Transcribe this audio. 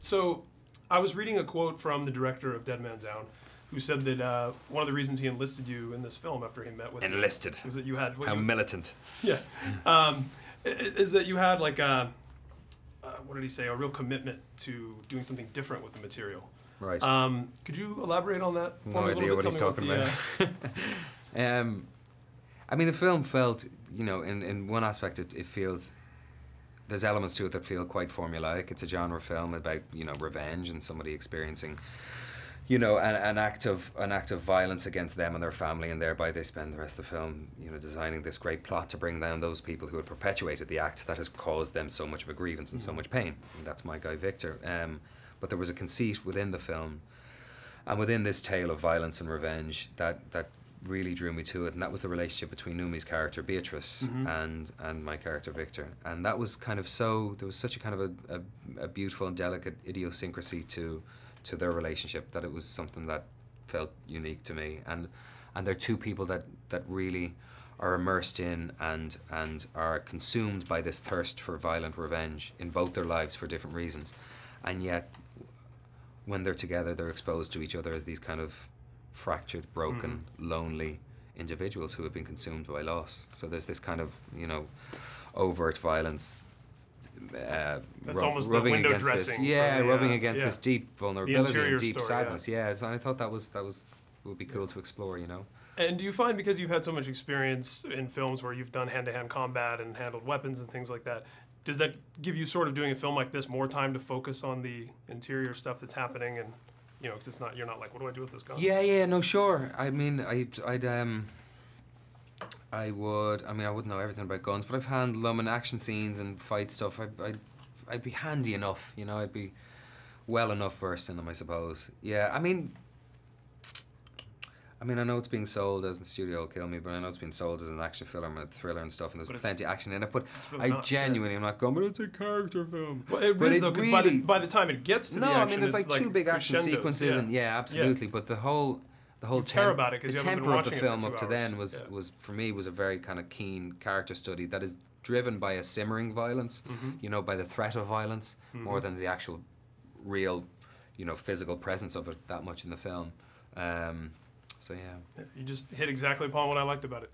So I was reading a quote from the director of Dead Man's Down, who said that one of the reasons he enlisted you in this film after he met with enlisted you was that you had militant. Yeah, is that you had like what did he say? A real commitment to doing something different with the material. Right. Could you elaborate on that? No idea what he's talking about. I mean, the film felt, you know, in one aspect it feels, there's elements to it that feel quite formulaic. It's a genre film about, you know, revenge and somebody experiencing, you know, an act of violence against them and their family, and thereby they spend the rest of the film, you know, designing this great plot to bring down those people who had perpetuated the act that has caused them so much of a grievance and so much pain. And that's my guy Victor. But there was a conceit within the film, and within this tale of violence and revenge that really drew me to it, and that was the relationship between Noomi's character Beatrice and my character Victor. And that was kind of there was such a kind of a beautiful and delicate idiosyncrasy to their relationship that it was something that felt unique to me. And they're two people that really are immersed in and are consumed by this thirst for violent revenge in both their lives for different reasons. And yet, when they're together, they're exposed to each other as these kind of fractured, broken, lonely individuals who have been consumed by loss. So there's this kind of, you know, overt violence. That's almost the window dressing. Rubbing against this deep vulnerability and deep sadness. Yeah, so I thought that would be cool to explore, you know. And do you find, because you've had so much experience in films where you've done hand-to-hand combat and handled weapons and things like that, does that give you, sort of doing a film like this, more time to focus on the interior stuff that's happening, and, you know, because you're not like, what do I do with this gun? Yeah, no, sure. I mean, I wouldn't know everything about guns, but I've handled them in action scenes and fight stuff. I'd be handy enough, you know. I'd be well enough versed in them, I suppose. Yeah, I mean, I know it's being sold as, the studio will kill me, but I know it's being sold as an action film and a thriller and stuff, and there's plenty of action in it, but really genuinely am not going, but it's a character film. Well, it is, though, because really, by the time it gets to the action, I mean, there's like two big action sequences, and absolutely, but the whole the temper of the film up to then was for me was a very kind of keen character study that is driven by a simmering violence, you know, by the threat of violence more than the actual real, you know, physical presence of it that much in the film. So yeah. You just hit exactly upon what I liked about it.